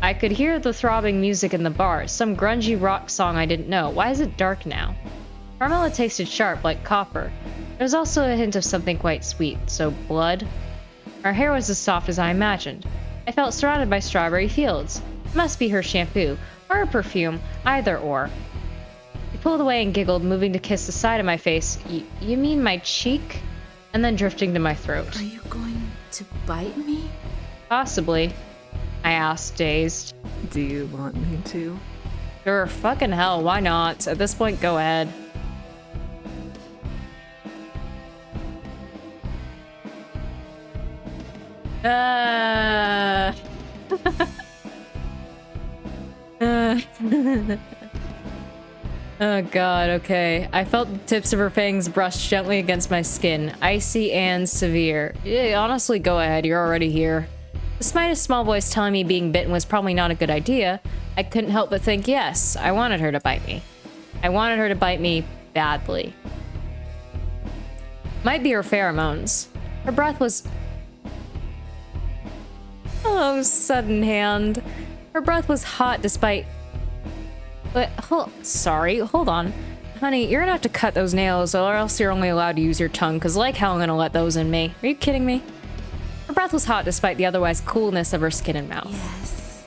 I could hear the throbbing music in the bar. Some grungy rock song I didn't know. Why is it dark now? Carmilla tasted sharp, like copper. There was also a hint of something quite sweet. So blood? Her hair was as soft as I imagined. I felt surrounded by strawberry fields. It must be her shampoo, or her perfume, either or. She pulled away and giggled, moving to kiss the side of my face. You mean my cheek? And then drifting to my throat. Are you going to bite me? Possibly, I asked, dazed. Do you want me to? Sure, fucking hell, why not? At this point, go ahead. Oh god, okay. I felt the tips of her fangs brush gently against my skin, icy and severe. Yeah, honestly, go ahead, you're already here. Despite a small voice telling me being bitten was probably not a good idea, I couldn't help but think, yes, I wanted her to bite me. I wanted her to bite me badly. Might be her pheromones. Her breath was... Oh, sudden hand. Her breath was hot despite... But, sorry, hold on. Honey, you're gonna have to cut those nails or else you're only allowed to use your tongue, cause like hell I'm gonna let those in me. Are you kidding me? Her breath was hot despite the otherwise coolness of her skin and mouth. Yes.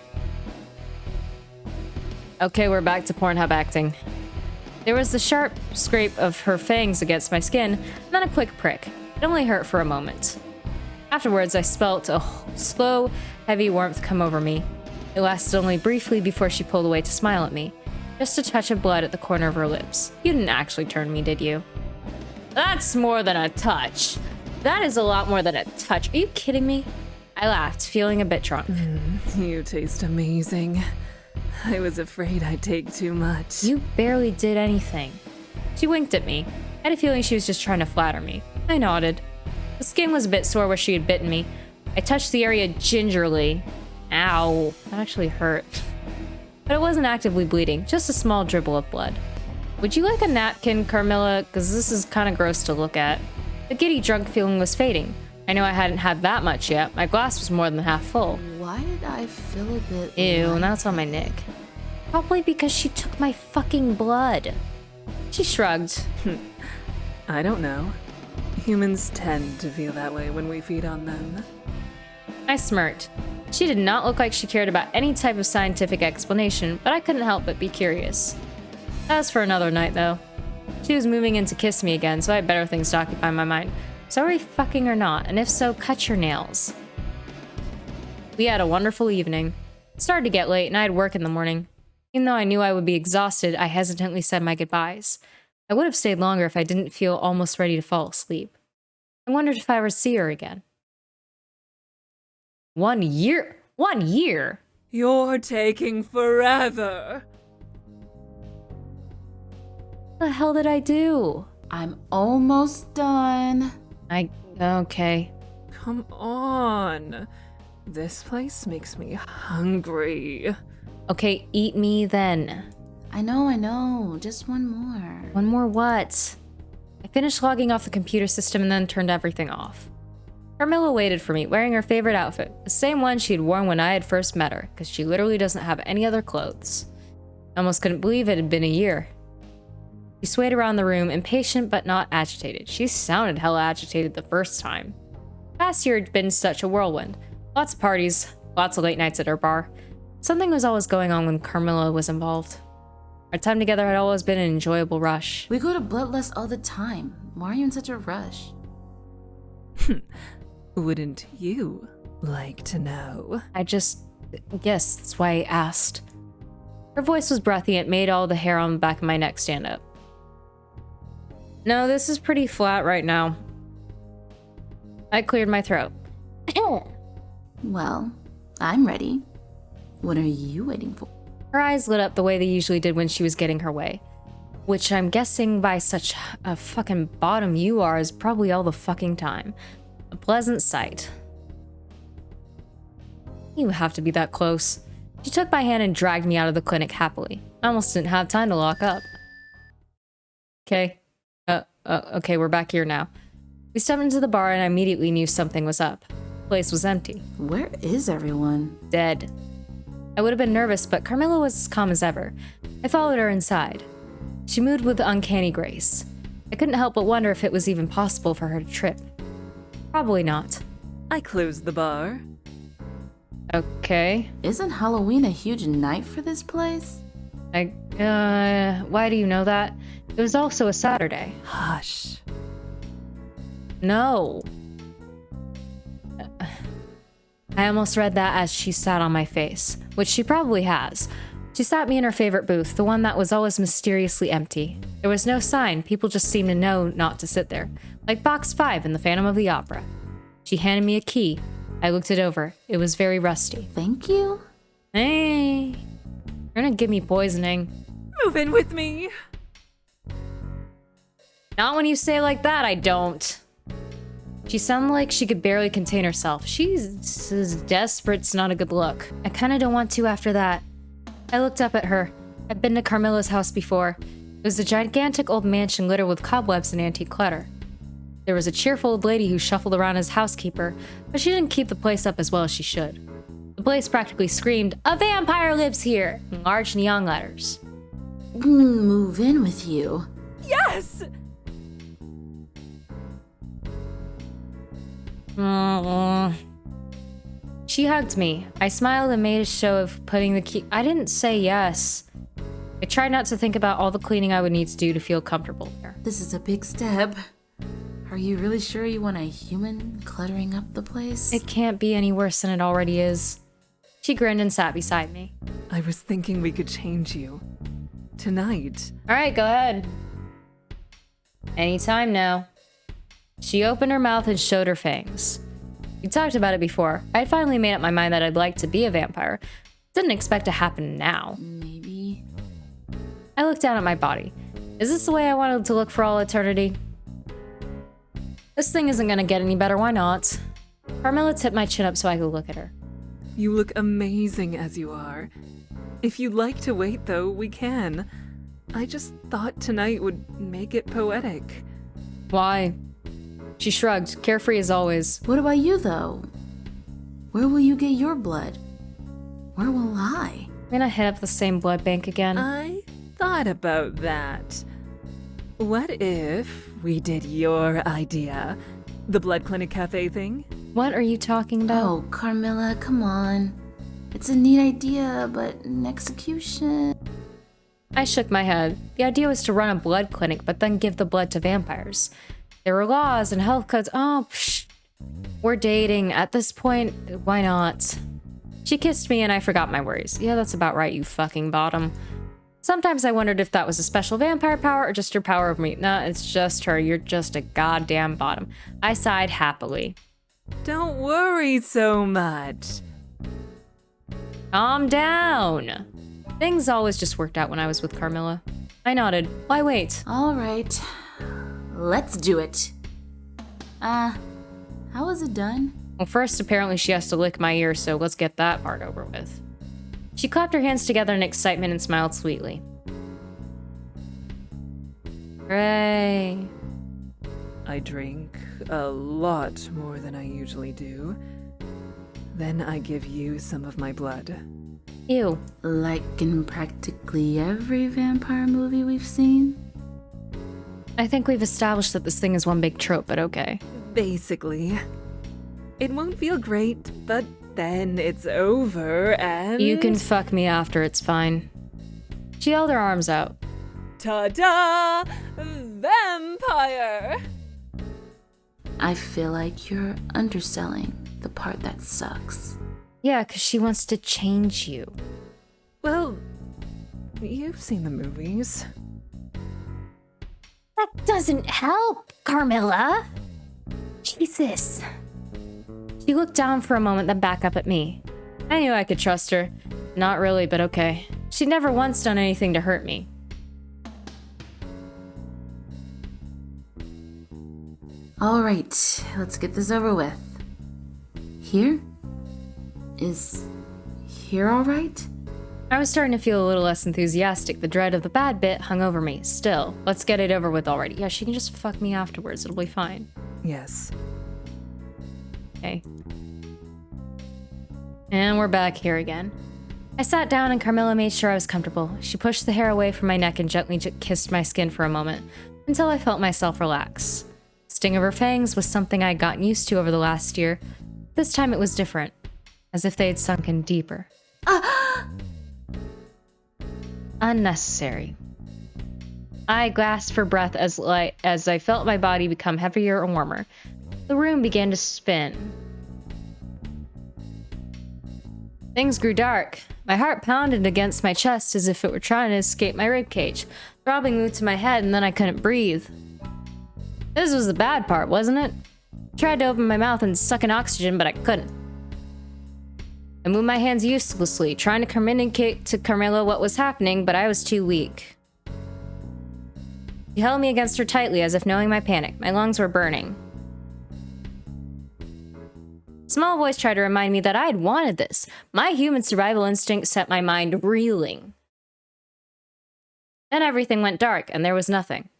Okay, we're back to Pornhub acting. There was the sharp scrape of her fangs against my skin, and then a quick prick. It only hurt for a moment. Afterwards, I felt a slow, heavy warmth come over me. It lasted only briefly before she pulled away to smile at me. Just a touch of blood at the corner of her lips. You didn't actually turn me, did you? That's more than a touch. That is a lot more than a touch. Are you kidding me? I laughed, feeling a bit drunk. You taste amazing. I was afraid I'd take too much. You barely did anything. She winked at me. I had a feeling she was just trying to flatter me. I nodded. The skin was a bit sore where she had bitten me. I touched the area gingerly. Ow, that actually hurt. But it wasn't actively bleeding, just a small dribble of blood. Would you like a napkin, Carmilla? Because this is kind of gross to look at. The giddy drunk feeling was fading. I know I hadn't had that much yet. My glass was more than half full. Why did I feel a bit Ew, light? now it's on my neck. Probably because she took my fucking blood. She shrugged. I don't know. Humans tend to feel that way when we feed on them. I smirked. She did not look like she cared about any type of scientific explanation, but I couldn't help but be curious. That was for another night, though. She was moving in to kiss me again, so I had better things to occupy my mind. So are we fucking or not? And if so, cut your nails. We had a wonderful evening. It started to get late, and I had work in the morning. Even though I knew I would be exhausted, I hesitantly said my goodbyes. I would have stayed longer if I didn't feel almost ready to fall asleep. I wondered if I would see her again. 1 year? 1 year? You're taking forever. What the hell did I do? I'm almost done. Okay. Come on. This place makes me hungry. Okay, eat me then. I know. Just one more. One more what? I finished logging off the computer system and then turned everything off. Carmilla waited for me, wearing her favorite outfit, the same one she had worn when I had first met her, because she literally doesn't have any other clothes. I almost couldn't believe it had been a year. She swayed around the room, impatient but not agitated. She sounded hella agitated the first time. Past year had been such a whirlwind. Lots of parties, lots of late nights at her bar. Something was always going on when Carmilla was involved. Our time together had always been an enjoyable rush. We go to Bloodlust all the time. Why are you in such a rush? Wouldn't you like to know? Yes, that's why I asked. Her voice was breathy and it made all the hair on the back of my neck stand up. No, this is pretty flat right now. I cleared my throat. Well, I'm ready. What are you waiting for? Her eyes lit up the way they usually did when she was getting her way. Which I'm guessing by such a fucking bottom you are is probably all the fucking time. A pleasant sight. You have to be that close. She took my hand and dragged me out of the clinic happily. I almost didn't have time to lock up. Okay. Okay, we're back here now. We stepped into the bar and I immediately knew something was up. The place was empty. Where is everyone? Dead. I would have been nervous, but Carmilla was as calm as ever. I followed her inside. She moved with uncanny grace. I couldn't help but wonder if it was even possible for her to trip. Probably not. I closed the bar. Okay. Isn't Halloween a huge night for this place? Why do you know that? It was also a Saturday. Hush. No. I almost read that as she sat on my face, which she probably has. She sat me in her favorite booth, the one that was always mysteriously empty. There was no sign, people just seemed to know not to sit there. Like box 5 in the Phantom of the Opera. She handed me a key. I looked it over. It was very rusty. Thank you. Hey, you're gonna give me poisoning. Move in with me. Not when you say it like that, I don't. She sounded like she could barely contain herself. She's desperate's not a good look. I kinda don't want to after that. I looked up at her. I'd been to Carmilla's house before. It was a gigantic old mansion littered with cobwebs and antique clutter. There was a cheerful old lady who shuffled around as housekeeper, but she didn't keep the place up as well as she should. The place practically screamed, "A vampire lives here!" in large neon letters. Move in with you. Yes! She hugged me. I smiled and made a show of putting the key. I didn't say yes. I tried not to think about all the cleaning I would need to do to feel comfortable here. This is a big step. Are you really sure you want a human cluttering up the place? It can't be any worse than it already is. She grinned and sat beside me. I was thinking we could change you. Tonight. All right, go ahead. Anytime now. She opened her mouth and showed her fangs. We talked about it before. I had finally made up my mind that I'd like to be a vampire. Didn't expect to happen now. Maybe. I looked down at my body. Is this the way I wanted to look for all eternity? This thing isn't gonna get any better, why not? Carmilla tipped my chin up so I could look at her. You look amazing as you are. If you'd like to wait, though, we can. I just thought tonight would make it poetic. Why? She shrugged, carefree as always. What about you, though? Where will you get your blood? Where will I? I'm gonna hit up the same blood bank again. I thought about that. What if we did your idea? The blood clinic cafe thing? What are you talking about? Oh, Carmilla, come on. It's a neat idea, but in execution... I shook my head. The idea was to run a blood clinic, but then give the blood to vampires. There were laws and health codes. Oh, psh. We're dating. At this point, why not? She kissed me and I forgot my worries. Yeah, that's about right, you fucking bottom. Sometimes I wondered if that was a special vampire power or just her power over me. Nah, it's just her. You're just a goddamn bottom. I sighed happily. Don't worry so much. Calm down. Things always just worked out when I was with Carmilla. I nodded. Why wait? All right, let's do it. How was it done? Well, first, apparently she has to lick my ear, so let's get that part over with. She clapped her hands together in excitement and smiled sweetly. Hooray. I drink a lot more than I usually do. Then I give you some of my blood. Ew. Like in practically every vampire movie we've seen? I think we've established that this thing is one big trope, but okay. Basically. It won't feel great, but then it's over and... You can fuck me after, it's fine. She held her arms out. Ta-da! Vampire! I feel like you're underselling the part that sucks. Yeah, because she wants to change you. Well, you've seen the movies. That doesn't help, Carmilla. Jesus. She looked down for a moment, then back up at me. I knew I could trust her. Not really, but okay. She'd never once done anything to hurt me. All right, let's get this over with. Here? Is here all right? I was starting to feel a little less enthusiastic. The dread of the bad bit hung over me. Still, let's get it over with already. Yeah, she can just fuck me afterwards. It'll be fine. Yes. Okay. And we're back here again. I sat down and Carmilla made sure I was comfortable. She pushed the hair away from my neck and gently kissed my skin for a moment, until I felt myself relax. The sting of her fangs was something I had gotten used to over the last year. This time it was different, as if they had sunken deeper. Unnecessary. I gasped for breath as I felt my body become heavier and warmer. The room began to spin. Things grew dark. My heart pounded against my chest as if it were trying to escape my ribcage. Throbbing moved to my head and then I couldn't breathe. This was the bad part, wasn't it? I tried to open my mouth and suck in oxygen, but I couldn't. I moved my hands uselessly, trying to communicate to Carmilla what was happening, but I was too weak. She held me against her tightly as if knowing my panic. My lungs were burning. Small voice tried to remind me that I had wanted this. My human survival instinct set my mind reeling. Then everything went dark, and there was nothing.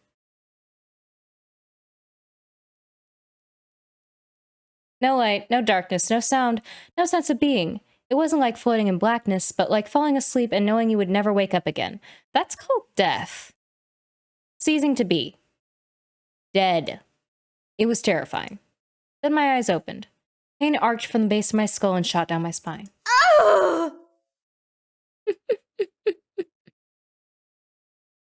No light, no darkness, no sound, no sense of being. It wasn't like floating in blackness, but like falling asleep and knowing you would never wake up again. That's called death. Ceasing to be. Dead. It was terrifying. Then my eyes opened. Pain arched from the base of my skull and shot down my spine.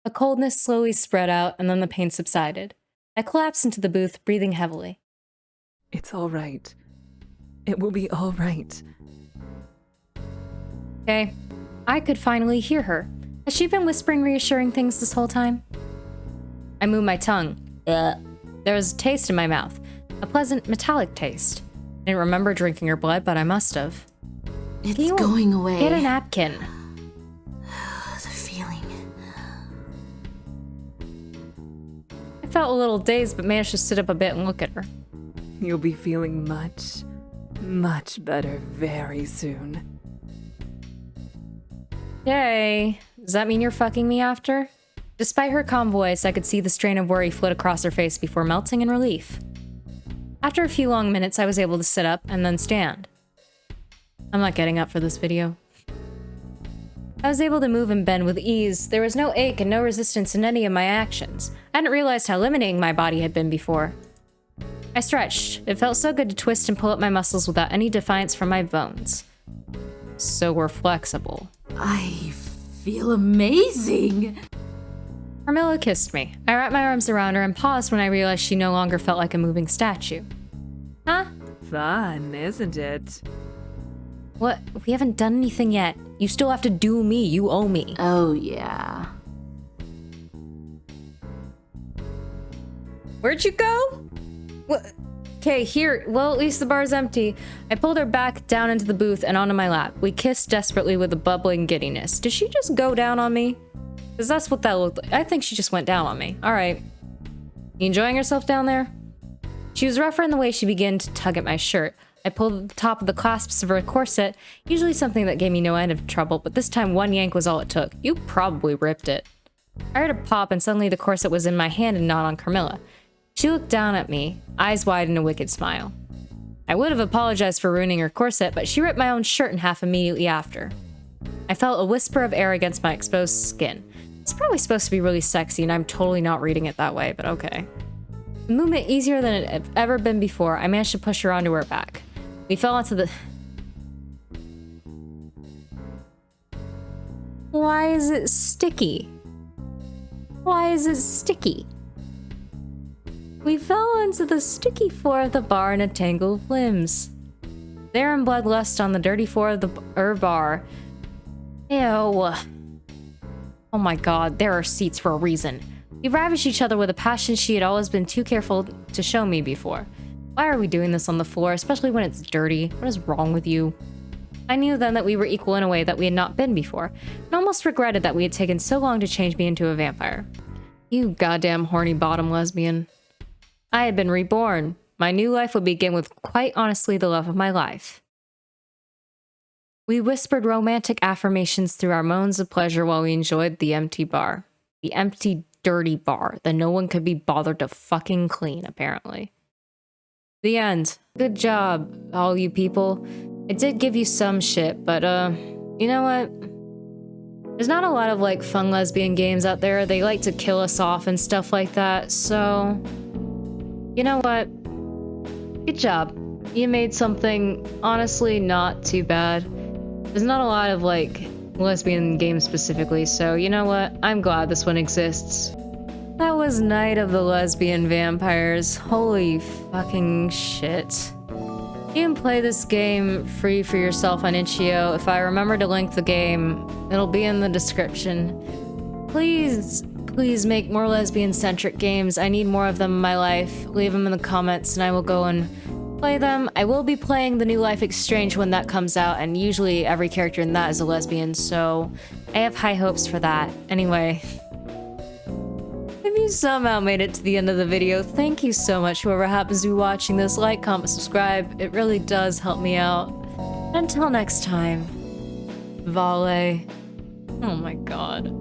A coldness slowly spread out, and then the pain subsided. I collapsed into the booth, breathing heavily. It's all right. It will be all right. Okay. I could finally hear her. Has she been whispering reassuring things this whole time? I moved my tongue. There was a taste in my mouth. A pleasant, metallic taste. I didn't remember drinking her blood, but I must have. It's going away. Get a napkin. The feeling. I felt a little dazed, but managed to sit up a bit and look at her. You'll be feeling much, much better very soon. Yay. Does that mean you're fucking me after? Despite her calm voice, I could see the strain of worry flit across her face before melting in relief. After a few long minutes, I was able to sit up and then stand. I'm not getting up for this video. I was able to move and bend with ease. There was no ache and no resistance in any of my actions. I hadn't realized how limiting my body had been before. I stretched. It felt so good to twist and pull up my muscles without any defiance from my bones. So we're flexible. I feel amazing. Carmilla kissed me. I wrapped my arms around her and paused when I realized she no longer felt like a moving statue. Huh? Fun, isn't it? What? We haven't done anything yet. You still have to do me. You owe me. Oh, yeah. Where'd you go? What? Okay, here. Well, at least the bar's empty. I pulled her back down into the booth and onto my lap. We kissed desperately with a bubbling giddiness. Did she just go down on me? Because that's what that looked like. I think she just went down on me. All right. You enjoying yourself down there? She was rougher in the way she began to tug at my shirt. I pulled at the top of the clasps of her corset, usually something that gave me no end of trouble, but this time one yank was all it took. You probably ripped it. I heard a pop and suddenly the corset was in my hand and not on Carmilla. She looked down at me, eyes wide in a wicked smile. I would have apologized for ruining her corset, but she ripped my own shirt in half immediately after. I felt a whisper of air against my exposed skin. It's probably supposed to be really sexy, and I'm totally not reading it that way, but okay. The movement easier than it had ever been before, I managed to push her onto her back. We fell onto the... Why is it sticky? Why is it sticky? We fell onto the sticky floor of the bar in a tangle of limbs. There in bloodlust on the dirty floor of the bar. Ew. Oh my god, there are seats for a reason. We ravished each other with a passion she had always been too careful to show me before. Why are we doing this on the floor, especially when it's dirty? What is wrong with you? I knew then that we were equal in a way that we had not been before, and almost regretted that we had taken so long to change me into a vampire. You goddamn horny bottom lesbian. I had been reborn. My new life would begin with, quite honestly, the love of my life. We whispered romantic affirmations through our moans of pleasure while we enjoyed the empty bar. The empty, dirty bar that no one could be bothered to fucking clean, apparently. The end. Good job, all you people. I did give you some shit, but, you know what? There's not a lot of, like, fun lesbian games out there. They like to kill us off and stuff like that, so... You know what? Good job. You made something, honestly, not too bad. There's not a lot of, like, lesbian games specifically, so you know what? I'm glad this one exists. That was Night of the Lesbian Vampires. Holy fucking shit. You can play this game free for yourself on itchio. If I remember to link the game, it'll be in the description. Please make more lesbian-centric games. I need more of them in my life. Leave them in the comments and I will go and play them. I will be playing the new Life Exchange when that comes out, and usually every character in that is a lesbian, so I have high hopes for that. Anyway... If you somehow made it to the end of the video, thank you so much, whoever happens to be watching this. Like, comment, subscribe. It really does help me out. Until next time. Vale. Oh my god.